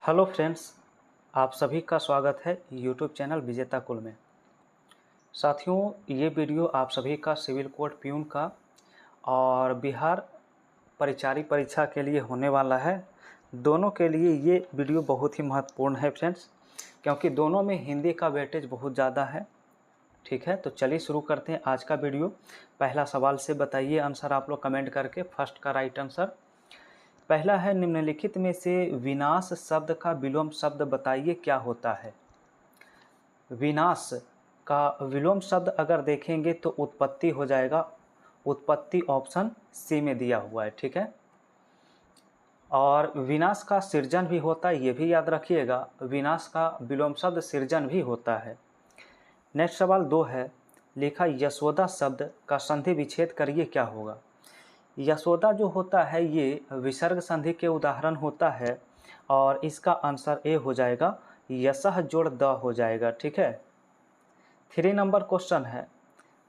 Hello friends, आप सभी का स्वागत है यूट्यूब चैनल विजेता कुल में। साथियों, ये वीडियो आप सभी का सिविल कोड प्यून का और बिहार परिचारी परीक्षा के लिए होने वाला है। दोनों के लिए ये वीडियो बहुत ही महत्वपूर्ण है फ्रेंड्स, क्योंकि दोनों में हिंदी का वेटेज बहुत ज़्यादा है। ठीक है, तो चलिए शुरू करते हैं आज का वीडियो। पहला सवाल से बताइए आंसर आप लोग कमेंट करके। फर्स्ट का राइट आंसर पहला है, निम्नलिखित में से विनाश शब्द का विलोम शब्द बताइए क्या होता है। विनाश का विलोम शब्द अगर देखेंगे तो उत्पत्ति हो जाएगा। उत्पत्ति ऑप्शन सी में दिया हुआ है। ठीक है, और विनाश का सृजन भी होता है, ये भी याद रखिएगा। विनाश का विलोम शब्द सृजन भी होता है। नेक्स्ट सवाल 2 है, लिखा यशोदा शब्द का संधि विच्छेद करिए क्या होगा। यशोदा जो होता है ये विसर्ग संधि के उदाहरण होता है और इसका आंसर ए हो जाएगा, यशः जोड़ द हो जाएगा। ठीक है, 3 नंबर क्वेश्चन है,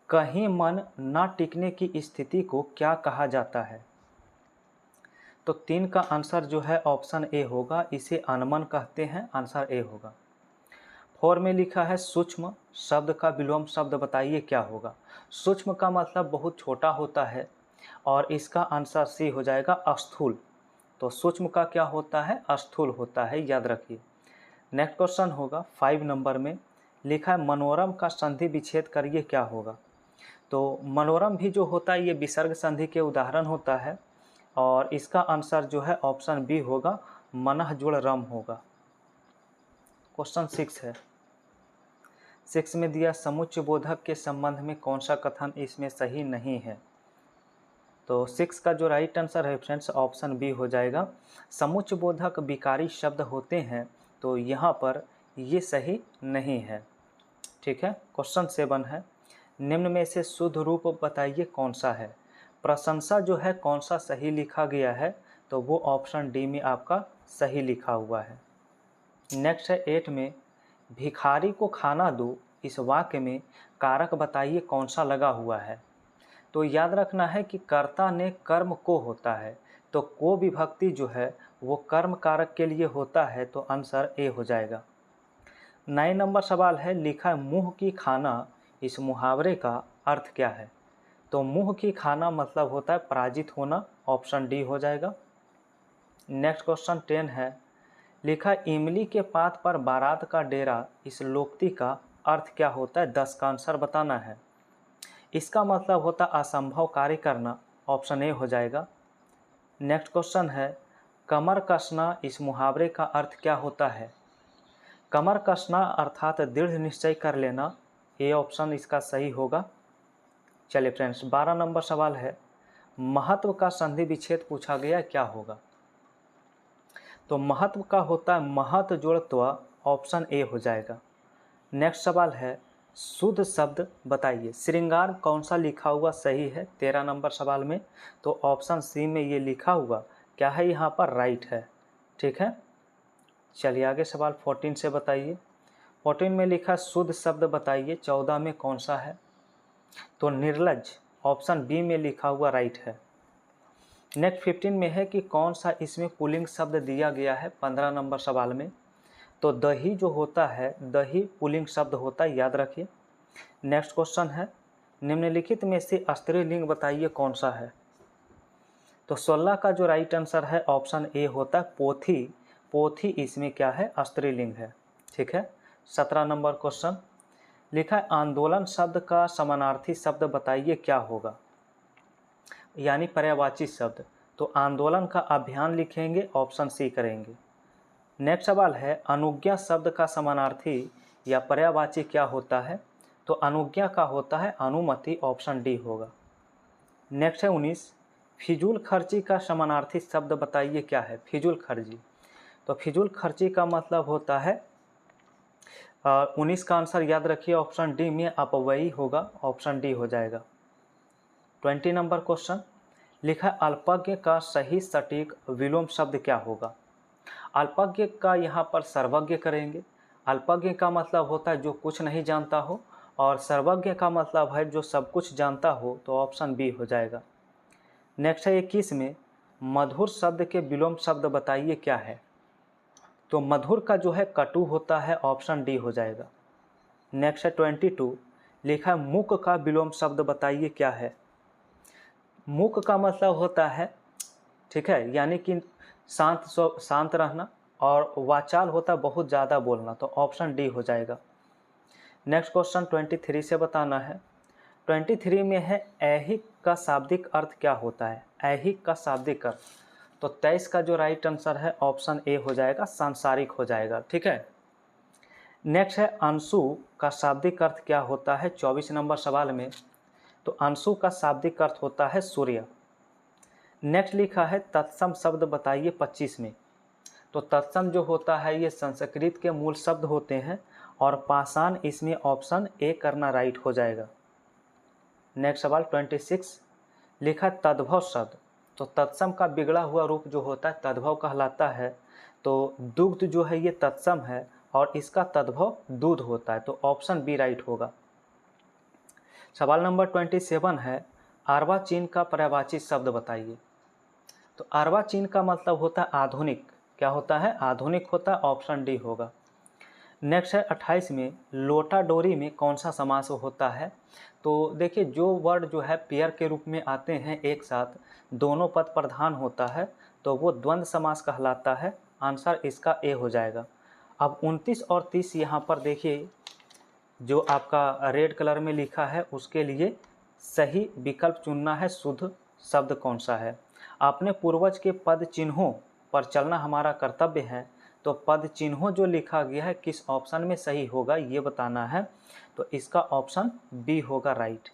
कहीं मन न टिकने की स्थिति को क्या कहा जाता है। तो 3 का आंसर जो है ऑप्शन ए होगा, इसे अनमन कहते हैं। आंसर ए होगा। 4 में लिखा है सूक्ष्म शब्द का विलोम शब्द बताइए क्या होगा। सूक्ष्म का मतलब बहुत छोटा होता है और इसका आंसर सी हो जाएगा, स्थूल। तो सूक्ष्म का क्या होता है, स्थूल होता है, याद रखिए। नेक्स्ट क्वेश्चन होगा 5 नंबर में, लिखा है मनोरम का संधि विच्छेद करिए क्या होगा। तो मनोरम भी जो होता है ये विसर्ग संधि के उदाहरण होता है और इसका आंसर जो है ऑप्शन बी होगा, मनः जुड़ रम होगा। क्वेश्चन 6 है, 6 में दिया समुच्चय बोधक के संबंध में कौन सा कथन इसमें सही नहीं है। तो 6 का जो राइट आंसर है फ्रेंड्स ऑप्शन बी हो जाएगा। समुच्चय बोधक विकारी शब्द होते हैं, तो यहाँ पर ये सही नहीं है। ठीक है, क्वेश्चन 7 है, निम्न में से शुद्ध रूप बताइए कौन सा है। प्रशंसा जो है कौन सा सही लिखा गया है, तो वो ऑप्शन डी में आपका सही लिखा हुआ है। नेक्स्ट है 8 में, भिखारी को खाना दो, इस वाक्य में कारक बताइए कौन सा लगा हुआ है। तो याद रखना है कि कर्ता ने कर्म को होता है, तो को विभक्ति जो है वो कर्म कारक के लिए होता है, तो आंसर ए हो जाएगा। 9 नंबर सवाल है, लिखा है मुंह की खाना, इस मुहावरे का अर्थ क्या है। तो मुंह की खाना मतलब होता है पराजित होना, ऑप्शन डी हो जाएगा। नेक्स्ट क्वेश्चन 10 है, लिखा इमली के पात पर बारात का डेरा, इस लोकोक्ति का अर्थ क्या होता है, 10 का आंसर बताना है। इसका मतलब होता असंभव कार्य करना, ऑप्शन ए हो जाएगा। नेक्स्ट क्वेश्चन है, कमर कसना, इस मुहावरे का अर्थ क्या होता है। कमर कसना अर्थात दृढ़ निश्चय कर लेना, ए ऑप्शन इसका सही होगा। चलिए फ्रेंड्स 12 नंबर सवाल है, महत्व का संधि विच्छेद पूछा गया क्या होगा। तो महत्व का होता है महत जोड़ त्व, ऑप्शन ए हो जाएगा। नेक्स्ट सवाल है, शुद्ध शब्द बताइए। श्रृंगार कौन सा लिखा हुआ सही है 13 नंबर सवाल में, तो ऑप्शन सी में ये लिखा हुआ क्या है, यहाँ पर राइट है। ठीक है, चलिए आगे सवाल 14 से बताइए। 14 में लिखा शुद्ध शब्द बताइए, 14 में कौन सा है। तो निर्लज, ऑप्शन बी में लिखा हुआ राइट है। नेक्स्ट 15 में है कि कौन सा इसमें पुल्लिंग शब्द दिया गया है 15 नंबर सवाल में। तो दही जो होता है, दही पुल्लिंग शब्द होता है, याद रखिए। नेक्स्ट क्वेश्चन है, निम्नलिखित में से स्त्रीलिंग बताइए कौन सा है। तो 16 का जो राइट आंसर है ऑप्शन ए होता है पोथी। पोथी इसमें क्या है, स्त्रीलिंग है। ठीक है, 17 नंबर क्वेश्चन, लिखा है आंदोलन शब्द का समानार्थी शब्द बताइए क्या होगा, यानी पर्यायवाची शब्द। तो आंदोलन का अभियान लिखेंगे, ऑप्शन सी करेंगे। नेक्स्ट सवाल है, अनुज्ञा शब्द का समानार्थी या पर्यायवाची क्या होता है। तो अनुज्ञा का होता है अनुमति, ऑप्शन डी होगा। नेक्स्ट है 19, फिजूल खर्ची का समानार्थी शब्द बताइए क्या है। फिजूल खर्ची, तो फिजूल खर्ची का मतलब होता है 19 का आंसर याद रखिए, ऑप्शन डी में अपव्ययी होगा, ऑप्शन डी हो जाएगा। 20 नंबर क्वेश्चन, लिखा अल्पज्ञ का सही सटीक विलोम शब्द क्या होगा। अल्पज्ञ का यहाँ पर सर्वज्ञ करेंगे। अल्पज्ञ का मतलब होता है जो कुछ नहीं जानता हो, और सर्वज्ञ का मतलब है जो सब कुछ जानता हो, तो ऑप्शन बी हो जाएगा। नेक्स्ट है 21 में, मधुर शब्द के विलोम शब्द बताइए क्या है। तो मधुर का जो है कटु होता है, ऑप्शन डी हो जाएगा। नेक्स्ट है 22, लिखा है मूक का विलोम शब्द बताइए क्या है। मूक का मतलब होता है, ठीक है, यानी कि शांत रहना, और वाचाल होता है बहुत ज़्यादा बोलना, तो ऑप्शन डी हो जाएगा। नेक्स्ट क्वेश्चन 23 से बताना है। 23 में है ऐहिक का शाब्दिक अर्थ क्या होता है। ऐहिक का शाब्दिक अर्थ, तो 23 का जो राइट आंसर है ऑप्शन ए हो जाएगा, सांसारिक हो जाएगा, ठीक है। नेक्स्ट है अंशु का शाब्दिक अर्थ क्या होता है 24 नंबर सवाल में। तो अंशु का शाब्दिक अर्थ होता है सूर्य। नेक्स्ट लिखा है तत्सम शब्द बताइए 25 में। तो तत्सम जो होता है ये संस्कृत के मूल शब्द होते हैं, और पाषाण इसमें ऑप्शन ए करना राइट हो जाएगा। नेक्स्ट सवाल 26, लिखा तद्भव शब्द। तो तत्सम का बिगड़ा हुआ रूप जो होता है तद्भव कहलाता है। तो दुग्ध जो है ये तत्सम है, और इसका तद्भव दूध होता है, तो ऑप्शन बी राइट होगा। सवाल नंबर 27 है अर्वाचीन का पर्यायवाची शब्द बताइए। तो अर्वाचीन का मतलब होता है आधुनिक। क्या होता है, आधुनिक होता है, ऑप्शन डी होगा। नेक्स्ट है 28 में लोटा डोरी में कौन सा समास होता है। तो देखिए जो वर्ड जो है पेयर के रूप में आते हैं एक साथ, दोनों पद प्रधान होता है, तो वो द्वंद्व समास कहलाता है। आंसर इसका ए हो जाएगा। अब 29 और 30 यहाँ पर देखिए, जो आपका रेड कलर में लिखा है उसके लिए सही विकल्प चुनना है। शुद्ध शब्द कौन सा है। अपने पूर्वज के पद चिन्हों पर चलना हमारा कर्तव्य है। तो पद चिन्हों जो लिखा गया है किस ऑप्शन में सही होगा ये बताना है। तो इसका ऑप्शन बी होगा राइट।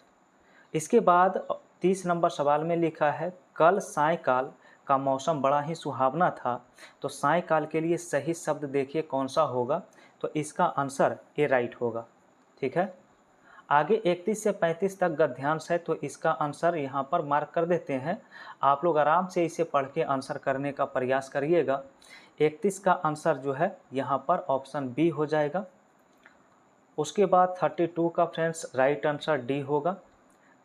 इसके बाद 30 नंबर सवाल में लिखा है कल सायंकाल का मौसम बड़ा ही सुहावना था। तो सायंकाल के लिए सही शब्द देखिए कौन सा होगा। तो इसका आंसर ए राइट होगा, ठीक है। आगे 31 से 35 तक गद्यांश है, तो इसका आंसर यहाँ पर मार्क कर देते हैं। आप लोग आराम से इसे पढ़ के आंसर करने का प्रयास करिएगा। 31 का आंसर जो है यहाँ पर ऑप्शन बी हो जाएगा। उसके बाद 32 का फ्रेंड्स राइट आंसर डी होगा।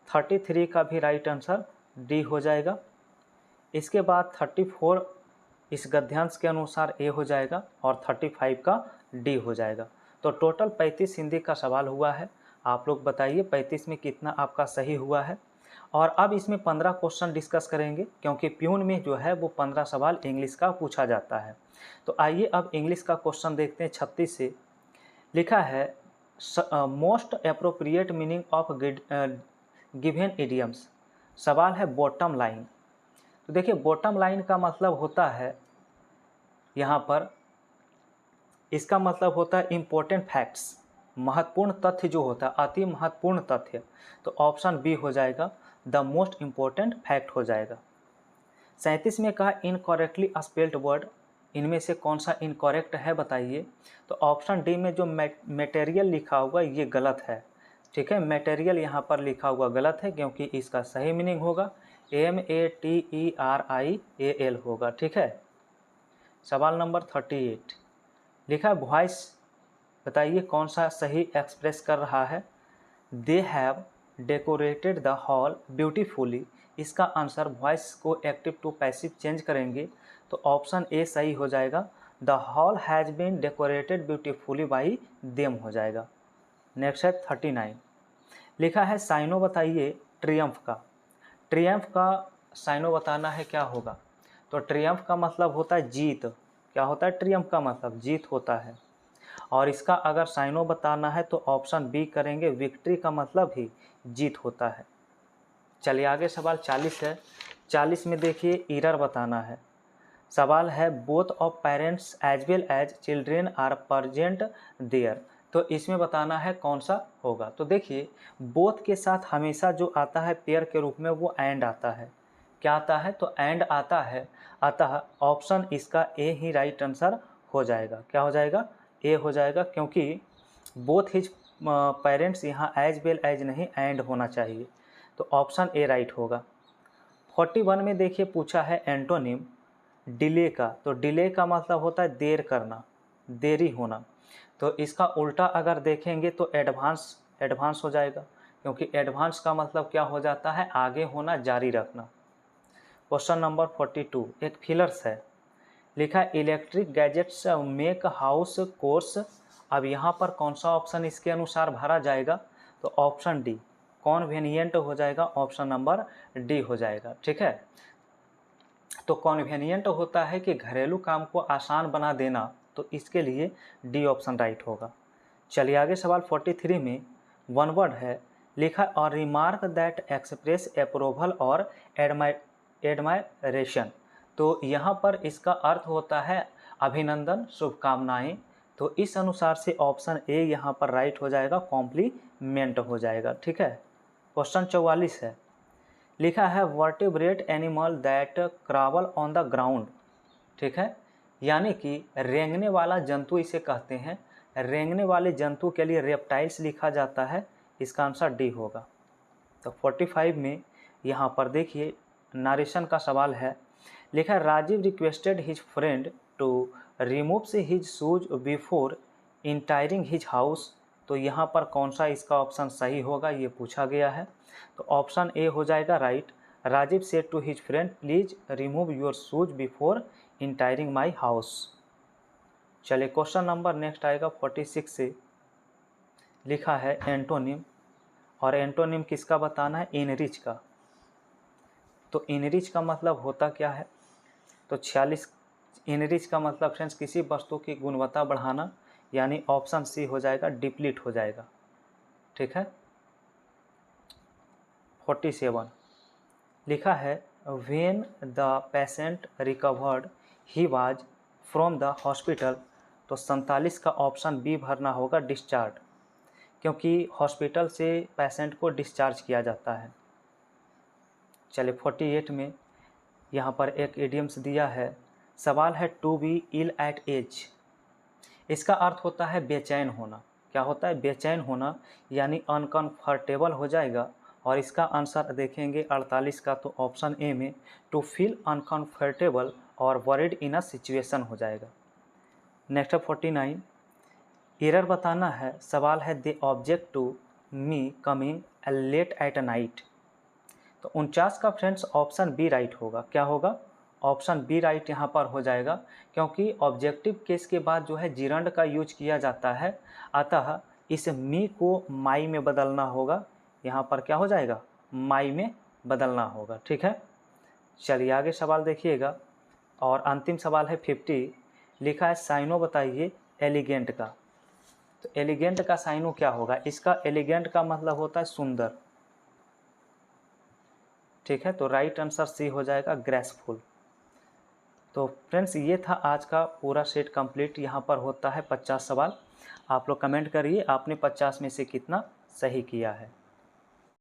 33 का भी राइट आंसर डी हो जाएगा। इसके बाद 34 इस गद्यांश के अनुसार ए हो जाएगा, और 35 का डी हो जाएगा। तो टोटल 35 हिंदी का सवाल हुआ है। आप लोग बताइए 35 में कितना आपका सही हुआ है। और अब इसमें 15 क्वेश्चन डिस्कस करेंगे, क्योंकि प्यून में जो है वो 15 सवाल इंग्लिश का पूछा जाता है। तो आइए अब इंग्लिश का क्वेश्चन देखते हैं 36 से। लिखा है most appropriate meaning of given idioms. सवाल है बॉटम लाइन। तो देखिए बॉटम लाइन का मतलब होता है यहाँ पर, इसका मतलब होता है इम्पोर्टेंट फैक्ट्स, महत्वपूर्ण तथ्य जो होता है, अति महत्वपूर्ण तथ्य। तो ऑप्शन बी हो जाएगा, द मोस्ट इम्पोर्टेंट फैक्ट हो जाएगा। 37 में कहा इनकरेक्टली स्पेल्ड वर्ड, इनमें से कौन सा इनकरेक्ट है बताइए। तो ऑप्शन डी में जो मटेरियल लिखा हुआ ये गलत है, ठीक है। मटेरियल यहाँ पर लिखा हुआ गलत है, क्योंकि इसका सही मीनिंग होगा MATERIAL होगा, ठीक है। सवाल नंबर 38 लिखा है वॉइस, बताइए कौन सा सही एक्सप्रेस कर रहा है। They have decorated the hall beautifully, इसका आंसर वॉइस को एक्टिव टू पैसिव चेंज करेंगे, तो ऑप्शन ए सही हो जाएगा। The hall has been decorated beautifully by them हो जाएगा। नेक्स्ट है 39 लिखा है साइनो बताइए ट्रियम्फ का। ट्रियम्फ का साइनो बताना है क्या होगा। तो ट्रियम्फ का मतलब होता है जीत। क्या होता है, ट्रियम्फ का मतलब जीत होता है। और इसका अगर साइनो बताना है तो ऑप्शन बी करेंगे, विक्ट्री का मतलब ही जीत होता है। चलिए आगे सवाल 40 है। 40 में देखिए एरर बताना है। सवाल है both of parents as well as children are present there, तो इसमें बताना है कौन सा होगा। तो देखिए बोथ के साथ हमेशा जो आता है पेयर के रूप में वो एंड आता है। क्या आता है, तो एंड आता है। अतः ऑप्शन इसका ए ही राइट आंसर हो जाएगा। क्या हो जाएगा, ए हो जाएगा, क्योंकि बोथ हिज पेरेंट्स यहाँ एज वेल एज नहीं एंड होना चाहिए। तो ऑप्शन ए राइट होगा। 41 में देखिए पूछा है एंटोनिम डिले का। तो डिले का मतलब होता है देर करना, देरी होना। तो इसका उल्टा अगर देखेंगे तो एडवांस हो जाएगा, क्योंकि एडवांस का मतलब क्या हो जाता है, आगे होना, जारी रखना। क्वेश्चन नंबर 42 एक फिलर्स है। लिखा है electric gadgets make house course. अब यहाँ पर कौन सा ऑप्शन इसके अनुसार भरा जाएगा, तो ऑप्शन डी कॉन्वेनिएंट हो जाएगा, ऑप्शन नंबर डी हो जाएगा। ठीक है, तो कॉन्वेनिएंट होता है कि घरेलू काम को आसान बना देना, तो इसके लिए डी ऑप्शन राइट होगा। चलिए आगे सवाल 43 में वन वर्ड है, लिखा और रिमार्क दैट एक्सप्रेस अप्रूवल और एडमायरेशन। तो यहाँ पर इसका अर्थ होता है अभिनंदन, शुभकामनाएं। तो इस अनुसार से ऑप्शन ए यहाँ पर राइट हो जाएगा, कॉम्प्लीमेंट हो जाएगा। ठीक है, क्वेश्चन 44 है, लिखा है vertebrate animal that crawl on the ground. ठीक है, यानी कि रेंगने वाला जंतु इसे कहते हैं। रेंगने वाले जंतु के लिए रेप्टाइल्स लिखा जाता है, इसका आंसर डी होगा। तो 45 में यहाँ पर देखिए नरेशन का सवाल है, लिखा है Rajiv requested his friend to remove his shoes before entering his house. तो यहाँ पर कौन सा इसका ऑप्शन सही होगा, ये पूछा गया है। तो ऑप्शन ए हो जाएगा right, Rajiv said to his friend please remove your shoes before entering my house. चलिए क्वेश्चन नंबर नेक्स्ट आएगा 46 से, लिखा है एंटोनिम, और एंटोनिम किसका बताना है, इनरिच का। तो इनरिच का मतलब होता क्या है, तो 46 इनरिच का मतलब फ्रेंड्स किसी वस्तु की गुणवत्ता बढ़ाना, यानी ऑप्शन सी हो जाएगा, डिप्लीट हो जाएगा। ठीक है, 47 लिखा है when the patient recovered he was from the hospital. तो 47 का ऑप्शन बी भरना होगा, डिस्चार्ज, क्योंकि हॉस्पिटल से पेशेंट को डिस्चार्ज किया जाता है। चलिए 48 में यहाँ पर एक इडियम्स दिया है, सवाल है to be ill at ease. इसका अर्थ होता है बेचैन होना। क्या होता है, बेचैन होना, यानी अनकंफर्टेबल हो जाएगा। और इसका आंसर देखेंगे 48 का, तो ऑप्शन ए में टू फील अनकंफर्टेबल और वरीड इन अ सिचुएशन हो जाएगा। नेक्स्ट 49 एरर बताना है, सवाल है they object to me coming late at night. तो 49 का फ्रेंड्स ऑप्शन बी राइट होगा। क्या होगा, ऑप्शन बी राइट यहाँ पर हो जाएगा, क्योंकि ऑब्जेक्टिव केस के बाद जो है जिरंड का यूज किया जाता है, अतः इस मी को माई में बदलना होगा। यहाँ पर क्या हो जाएगा, माई में बदलना होगा। ठीक है, चलिए आगे सवाल देखिएगा, और अंतिम सवाल है 50, लिखा है साइनो बताइए एलिगेंट का। तो एलिगेंट का साइनो क्या होगा, इसका एलिगेंट का मतलब होता है सुंदर। ठीक है, तो राइट आंसर सी हो जाएगा, ग्रेसफुल। तो फ्रेंड्स ये था आज का पूरा सेट कंप्लीट। यहाँ पर होता है 50 सवाल। आप लोग कमेंट करिए आपने 50 में से कितना सही किया है।